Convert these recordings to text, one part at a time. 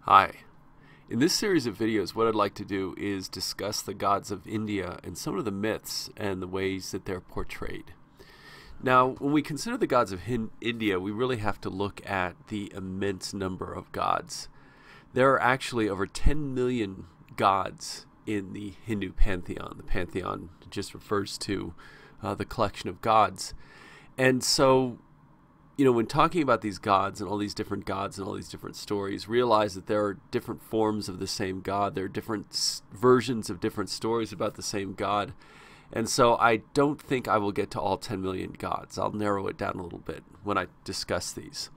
Hi. In this series of videos, what I'd like to do is discuss the gods of India and some of the myths and the ways that they're portrayed. Now, when we consider the gods of India, we really have to look at the immense number of gods. There are actually over 10 million gods in the Hindu pantheon. The pantheon just refers to the collection of gods. And so, when talking about these gods and all these different gods and all these different stories, realize that there are different forms of the same god. There are different versions of different stories about the same god. And so I don't think I will get to all 10 million gods. I'll narrow it down a little bit when I discuss these.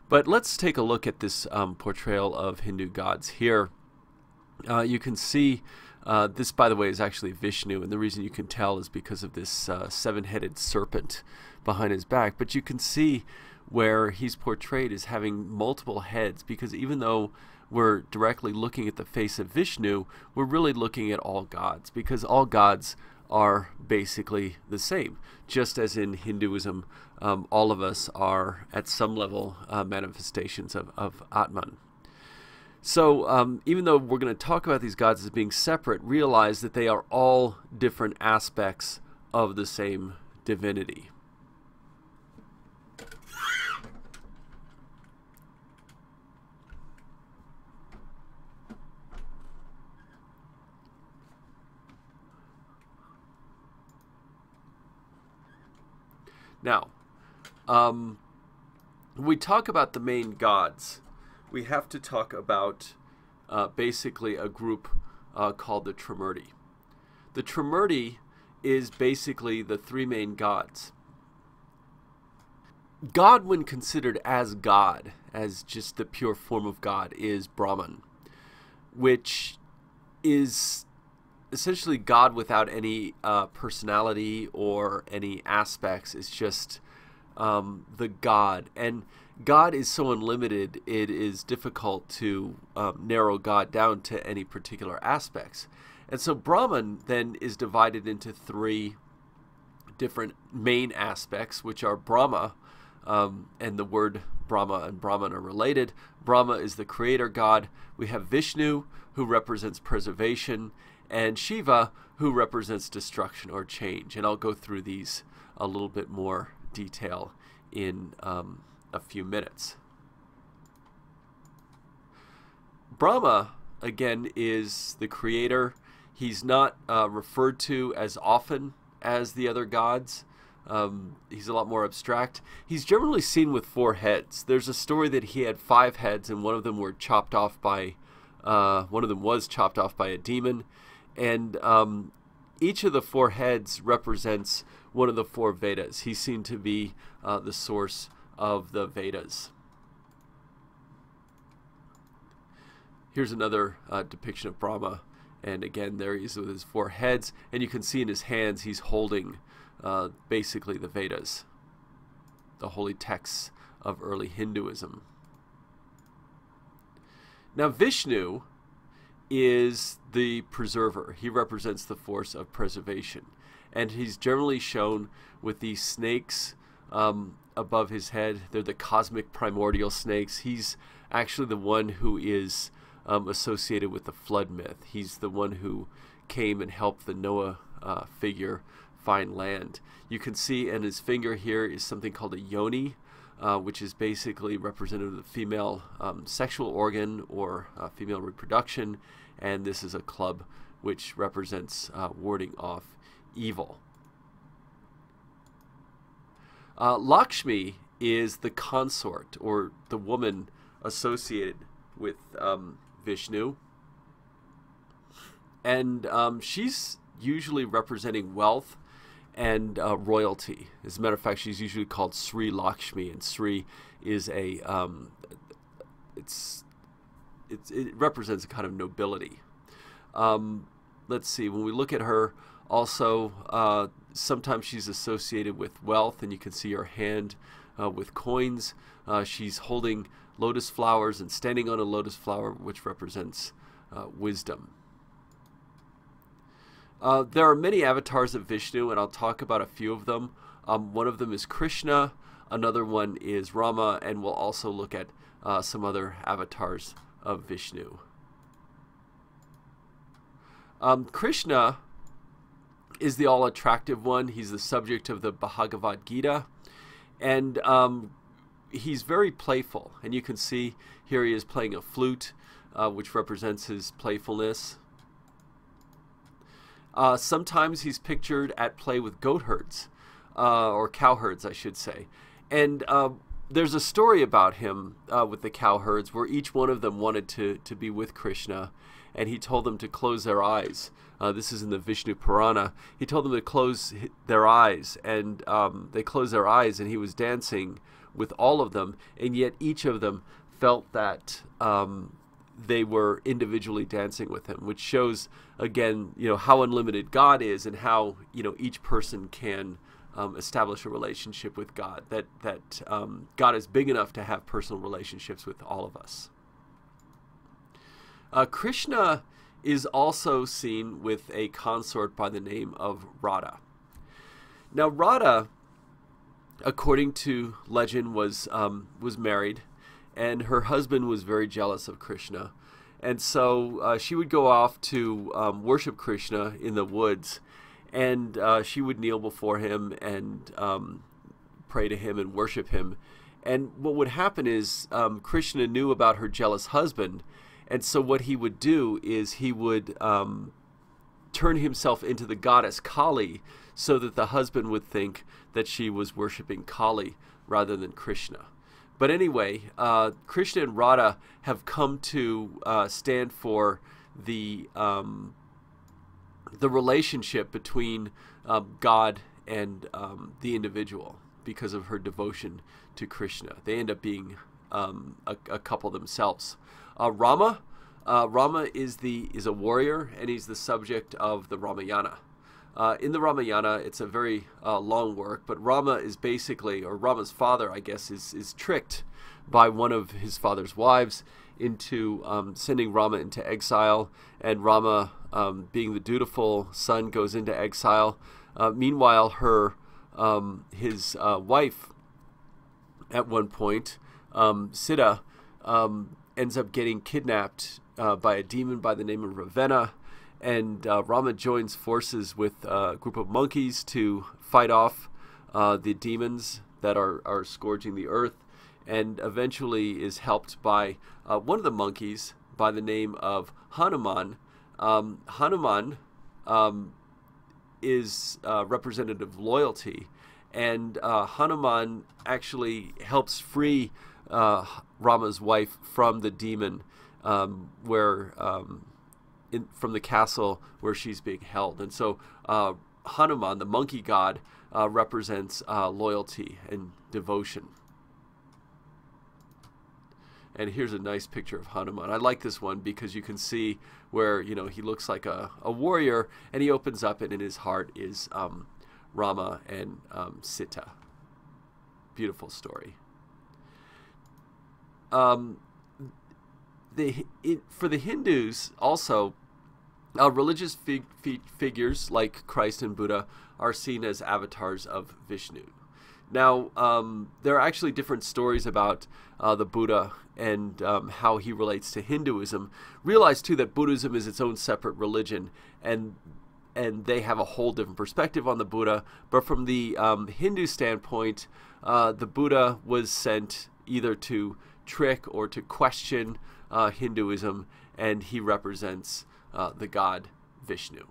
But let's take a look at this portrayal of Hindu gods here. You can see this, by the way, is actually Vishnu, and the reason you can tell is because of this seven-headed serpent behind his back. But you can see where he's portrayed as having multiple heads, because even though we're directly looking at the face of Vishnu, we're really looking at all gods, because all gods are basically the same. Just as in Hinduism, all of us are at some level manifestations of Atman. So even though we're going to talk about these gods as being separate, realize that they are all different aspects of the same divinity. Now, when we talk about the main gods, we have to talk about basically a group called the Trimurti. The Trimurti is basically the three main gods. God, when considered as God, as just the pure form of God, is Brahman, which is essentially God without any personality or any aspects. It's just the God. And God is so unlimited, it is difficult to narrow God down to any particular aspects. And so Brahman then is divided into three different main aspects, which are Brahma, and the word Brahma and Brahman are related. Brahma is the creator god. We have Vishnu, who represents preservation, and Shiva, who represents destruction or change. And I'll go through these a little bit more detail in a few minutes. Brahma, again, is the creator. He's not referred to as often as the other gods. He's a lot more abstract. He's generally seen with 4 heads. There's a story that he had 5 heads, and one of them was chopped off by a demon. And each of the 4 heads represents one of the 4 Vedas. He's seen to be the source of the Vedas. Here's another depiction of Brahma, and again there he is with his 4 heads, and you can see in his hands he's holding basically the Vedas, the holy texts of early Hinduism. Now Vishnu is the preserver. He represents the force of preservation, and he's generally shown with these snakes above his head. They're the cosmic primordial snakes. He's actually the one who is associated with the flood myth. He's the one who came and helped the Noah figure find land. You can see in his finger here is something called a yoni, which is basically representative of the female sexual organ or female reproduction, and this is a club which represents warding off evil. Lakshmi is the consort, or the woman associated with Vishnu, and she's usually representing wealth and royalty. As a matter of fact, she's usually called Sri Lakshmi, and Sri is a it represents a kind of nobility. Let's see, when we look at her, also sometimes she's associated with wealth, and you can see her hand with coins. She's holding lotus flowers and standing on a lotus flower, which represents wisdom. There are many avatars of Vishnu, and I'll talk about a few of them. One of them is Krishna, another one is Rama, and we'll also look at some other avatars of Vishnu. Krishna is the all-attractive one. He's the subject of the Bhagavad Gita, and he's very playful. And you can see here he is playing a flute, which represents his playfulness. Sometimes he's pictured at play with goat herds, or cow herds, I should say. And there's a story about him with the cow herds where each one of them wanted to be with Krishna, and he told them to close their eyes. This is in the Vishnu Purana. He told them to close their eyes, and they closed their eyes, and he was dancing with all of them, and yet each of them felt that they were individually dancing with him, which shows, again, how unlimited God is, and how each person can establish a relationship with God. That God is big enough to have personal relationships with all of us. Krishna is also seen with a consort by the name of Radha. Now, Radha, according to legend, was married, and her husband was very jealous of Krishna, and so she would go off to worship Krishna in the woods, and she would kneel before him and pray to him and worship him. And what would happen is Krishna knew about her jealous husband, and so what he would do is he would turn himself into the goddess Kali, so that the husband would think that she was worshiping Kali rather than Krishna. But anyway, Krishna and Radha have come to stand for the relationship between God and the individual because of her devotion to Krishna. They end up being a couple themselves. Rama is a warrior, and he's the subject of the Ramayana. In the Ramayana, it's a very long work, but Rama is basically, or Rama's father, I guess, is tricked by one of his father's wives into sending Rama into exile, and Rama, being the dutiful son, goes into exile. Meanwhile, his wife, at one point, Sita, ends up getting kidnapped by a demon by the name of Ravenna, and Rama joins forces with a group of monkeys to fight off the demons that are scourging the earth, and eventually is helped by one of the monkeys by the name of Hanuman. Hanuman is representative of loyalty, and Hanuman actually helps free Rama's wife from the demon, from the castle where she's being held. And so Hanuman, the monkey god, represents loyalty and devotion. And here's a nice picture of Hanuman. I like this one because you can see where he looks like a warrior, and he opens up, and in his heart is Rama and Sita. Beautiful story. For the Hindus also, religious figures like Christ and Buddha are seen as avatars of Vishnu. Now, there are actually different stories about the Buddha and how he relates to Hinduism. Realize, too, that Buddhism is its own separate religion, and they have a whole different perspective on the Buddha. But from the Hindu standpoint, the Buddha was sent either to trick or to question Hinduism, and he represents the god Vishnu.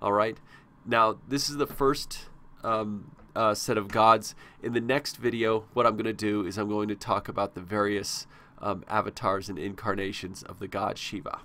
All right, now this is the first set of gods. In the next video, what I'm going to do is I'm going to talk about the various avatars and incarnations of the god Shiva.